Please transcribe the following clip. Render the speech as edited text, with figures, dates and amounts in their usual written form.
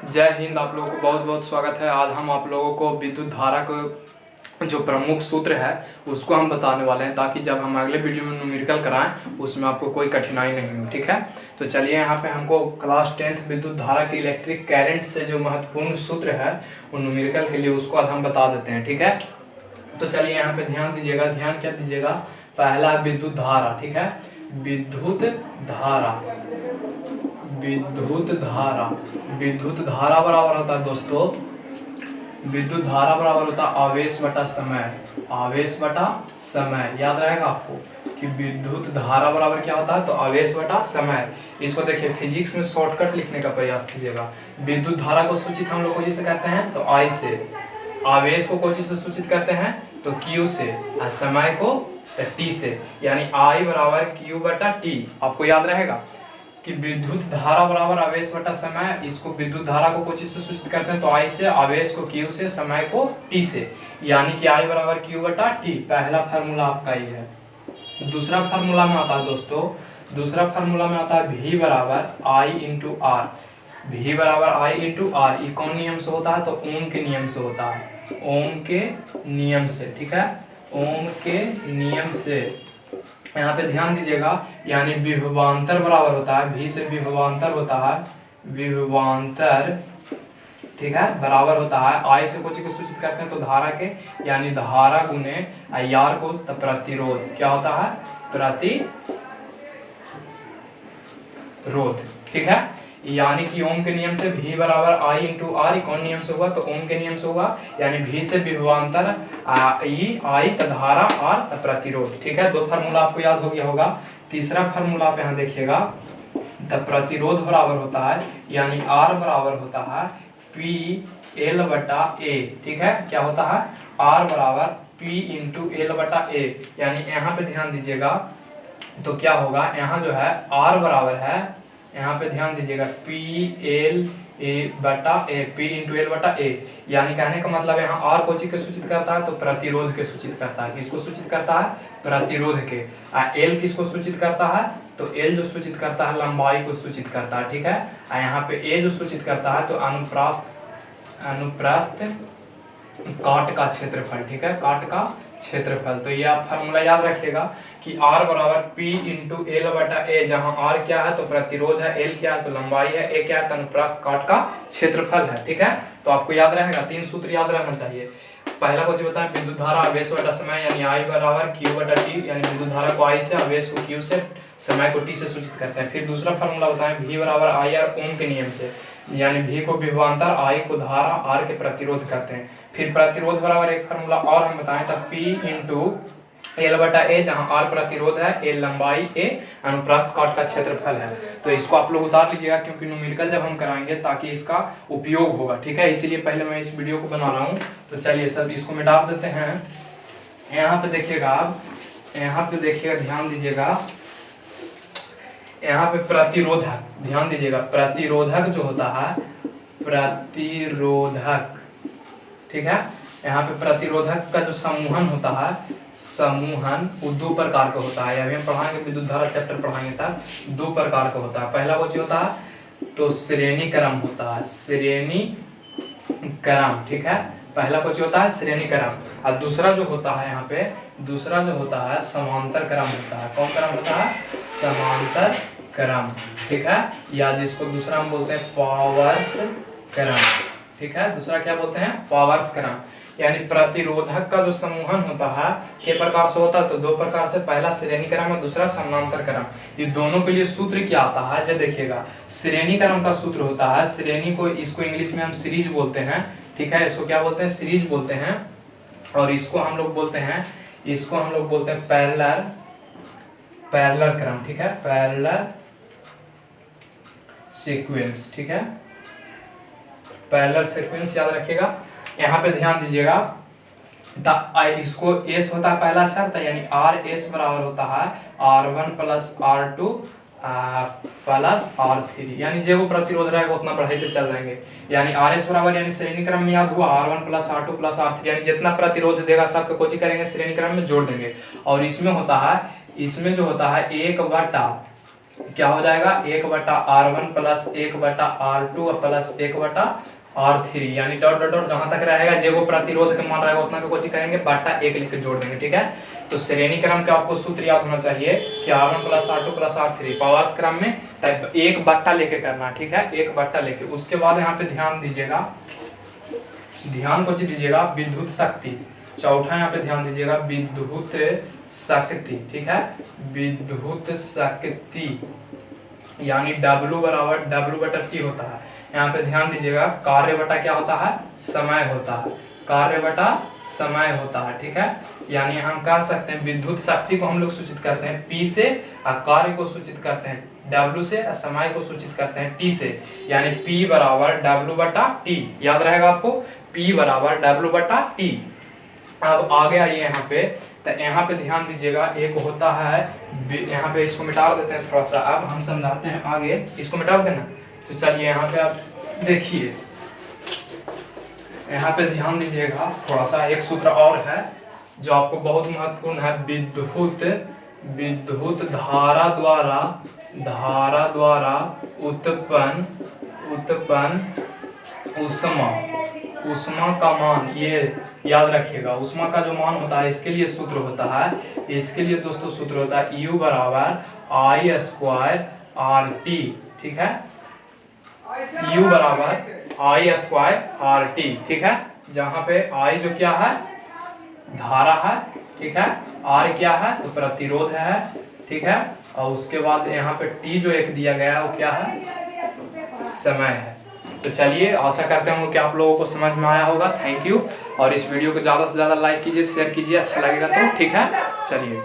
जय हिंद। आप लोगों को बहुत बहुत स्वागत है। आज हम आप लोगों को विद्युत धारा को जो प्रमुख सूत्र है उसको हम बताने वाले हैं, ताकि जब हम अगले वीडियो में न्यूमेरिकल कराएं उसमें आपको कोई कठिनाई नहीं हो। ठीक है, तो चलिए यहाँ पे हमको क्लास 10th विद्युत धारा की इलेक्ट्रिक करंट से जो महत्वपूर्ण सूत्र है वो न्यूमेरिकल के लिए उसको आज हम बता देते हैं। ठीक है, तो चलिए यहाँ पे ध्यान दीजिएगा। ध्यान क्या दीजिएगा, पहला विद्युत धारा। ठीक है, विद्युत धारा, विद्युत धारा, विद्युत धारा बराबर होता है दोस्तों, विद्युत धारा बराबर होता है आवेश बटा समय। आवेश बटा समय याद रहेगा आपको कि विद्युत धारा बराबर क्या होता है, तो आवेश बटा समय। इसको देखिए, फिजिक्स में शॉर्टकट लिखने का प्रयास कीजिएगा। विद्युत धारा को सूचित हम लोग को जिसे कहते हैं तो आई से, आवेश को कोई चीज से सूचित करते हैं तो क्यू से, और समय को टी से, यानी आई बराबर क्यू बटा टी। आपको याद रहेगा कि विद्युत धारा बराबर आवेश बटा समय। इसको विद्युत धारा को कोई चीज से सूचित करते हैं तो आई से, आवेश को क्यू से, समय को टी से, यानी कि आई बराबर क्यू बटा टी। पहला फार्मूला आपका ये है। दूसरा फार्मूला में आता है दोस्तों, दूसरा फार्मूला में आता है वी बराबर आई इंटू आर। वी बराबर आई इंटू आर। ये कौन नियम से होता है, तो ओम के नियम से होता है। ओम के नियम से, ठीक है, ओम के नियम से। यहाँ पे ध्यान दीजिएगा, यानी विभवांतर बराबर होता है, वी से विभवांतर होता है, विभवांतर, ठीक है, बराबर होता है आई से कोई को सूचित करते हैं तो धारा के, यानी धारा गुने आर को प्रतिरोध। क्या होता है, प्रतिरोध। ठीक है, यानी कि ओम के नियम से V बराबर आई इंटू आर। कौन नियम से होगा, तो ओम के नियम से होगा, यानी V से विभवांतर आई धारा आर प्रतिरोध। ठीक है, दो फार्मूला आपको याद हो गया होगा। तीसरा फार्मूला आप यहाँ देखिएगा, प्रतिरोध बराबर होता है, यानी R बराबर होता है P L बटा A। ठीक है, क्या होता है, R बराबर P इंटू L बटा A। यानी यहाँ पे ध्यान दीजिएगा तो क्या होगा, यहाँ जो है R बराबर है, यहाँ पे ध्यान दीजिएगा पी एल ए बटा ए, पी इंटू एल बटा ए। यानी कहने का मतलब यहाँ आर को चीज के सूचित करता है तो प्रतिरोध के सूचित करता है। किसको सूचित करता है, प्रतिरोध के। एल किसको सूचित करता है, तो एल जो सूचित करता है लंबाई को सूचित करता है। ठीक है, यहाँ पे ए जो सूचित करता है तो अनुप्रस्थ, अनुप्रस्थ काट का क्षेत्रफल। ठीक है, काट का क्षेत्रफल। तो ये आप फार्मूला याद रखिएगा कि R बराबर P इंटू एल बटा ए, जहाँ R क्या है तो प्रतिरोध है, L क्या है तो लंबाई है, A क्या है तो अनुप्रस्थ काट का क्षेत्रफल है। ठीक है, तो आपको याद रहेगा, तीन सूत्र याद रहना चाहिए। पहला कुछ बताएं, विद्युत धारा आवेश बटा समय, यानी I बराबर Q बटा T, यानी विद्युत धारा को I से, आवेश को Q से, समय को T से सूचित करते हैं। फिर दूसरा फार्मूला बताएं, V बराबर आई आर, ओम के नियम से, यानी V को विभवांतर, I को धारा, R के प्रतिरोध करते हैं। फिर प्रतिरोध बराबर एक फार्मूला और हम बताएं तो P इंटू एल बटा ए, जहाँ R प्रतिरोध है, ए लंबाई, ए अनुप्रस्थ काट का क्षेत्रफल है। तो इसको आप लोग उतार लीजिएगा, क्योंकि न्यूमेरिकल जब हम कराएंगे ताकि इसका उपयोग होगा। ठीक है, इसीलिए पहले मैं इस वीडियो को बना रहा हूँ। तो चलिए सब इसको मिटा देते हैं। यहाँ पे देखिएगा, आप यहाँ पे देखिएगा, ध्यान दीजिएगा, यहाँ पे प्रतिरोधक, ध्यान दीजिएगा, प्रतिरोधक जो होता है, प्रतिरोधक, ठीक है, यहाँ पे प्रतिरोधक का जो समूहन होता है, समूहन वो दो प्रकार का होता है। अभी हम पढ़ाएंगे, विद्युत धारा चैप्टर पढ़ाएंगे तब दो प्रकार का होता है। पहला वो जो होता है तो श्रेणी क्रम होता है, श्रेणी क्रम। ठीक है, पहला कुछ होता है श्रेणी क्रम, और दूसरा जो होता है यहाँ पे, दूसरा जो होता है समांतर क्रम होता है। कौन क्रम होता है, समांतर क्रम। ठीक है, या जिसको दूसरा हम बोलते हैं पावर्स क्रम। ठीक है, दूसरा क्या बोलते हैं, पावर्स क्रम। यानी प्रतिरोधक का जो समूहन होता है किस प्रकार से होता है, तो दो प्रकार से, पहला श्रेणी क्रम और दूसरा समांतर क्रम। ये दोनों के लिए सूत्र क्या आता है, जो देखिएगा, श्रेणी क्रम का सूत्र होता है, श्रेणी को, इसको इंग्लिश में हम सीरीज बोलते हैं। ठीक है, इसको क्या बोलते हैं, सीरीज बोलते हैं। और इसको हम लोग बोलते हैं, इसको हम लोग बोलते हैं पैरेलल, पैरेलल क्रम। ठीक है, पैरेलल सीक्वेंस। ठीक है, पैरेलल सीक्वेंस याद रखिएगा। यहाँ पे ध्यान दीजिएगा, इसको एस होता है पहला अक्षर, तो यानी आर एस बराबर होता है R1 plus R2 plus R3, यानी जो वो प्रतिरोध रहेगा उतना बढ़ाते चल जाएंगे। यानी आर एस बराबर, यानी श्रेणी क्रम में याद हुआ R1 plus R2 plus R3, यानी जितना प्रतिरोध देगा सबको कोची करेंगे, श्रेणी क्रम में जोड़ देंगे। और इसमें होता है, इसमें जो होता है 1 बटा क्या हो जाएगा 1/R1 plus 1/R2 plus 1/R3, यानी डॉट डॉट डॉट जहां तक रहेगा जे वो प्रतिरोध के मान रहेगा उतना का कोची करेंगे बटा 1 लिख के जोड़ देंगे। ठीक है, तो श्रेणी क्रम का आपको सूत्र याद होना चाहिए कि R1 plus R2 plus R3 powers क्रम में 1 बट्टा लेके करना। ठीक है, 1 बट्टा लेके, उसके बाद यहाँ पे ध्यान दीजिएगा, ध्यान को दीजिएगा विद्युत शक्ति, चौथा यहाँ पे ध्यान दीजिएगा विद्युत शक्ति। ठीक है, विद्युत शक्ति यानी W बराबर W बटा T होता है। यहाँ पे ध्यान दीजिएगा कार्य बटा क्या होता है, समय होता है, कार्य बटा समय होता है। ठीक है, यानी हम कह सकते हैं विद्युत शक्ति को हम लोग सूचित करते हैं P से और कार्य को सूचित करते हैं W से और समय को सूचित करते हैं T से, यानी P बराबर W बटा T। याद रहेगा आपको, P बराबर W बटा T। अब आगे आइए यहाँ पे, तो यहाँ पे ध्यान दीजिएगा एक होता है, यहाँ पे इसको मिटा देते हैं थोड़ा सा, अब हम समझाते हैं आगे, इसको मिटा देना। तो चलिए यहाँ पे आप देखिए, यहाँ पे ध्यान दीजिएगा थोड़ा सा, एक सूत्र और है जो आपको बहुत महत्वपूर्ण है, विद्युत धारा द्वारा उत्पन्न ऊष्मा का मान, ये याद रखिएगा, ऊष्मा का जो मान होता है इसके लिए सूत्र होता है, इसके लिए दोस्तों सूत्र होता है U बराबर I स्क्वायर RT। ठीक है, U बराबर I स्क्वायर RT। ठीक है, जहाँ पे I जो क्या है, धारा है। ठीक है, R क्या है, तो प्रतिरोध है। ठीक है, और उसके बाद यहाँ पे T जो एक दिया गया है वो क्या है, समय है। तो चलिए, आशा करते हैं कि आप लोगों को समझ में आया होगा। थैंक यू, और इस वीडियो को ज़्यादा से ज़्यादा लाइक कीजिए, शेयर कीजिए, अच्छा लगेगा तो। ठीक है, चलिए।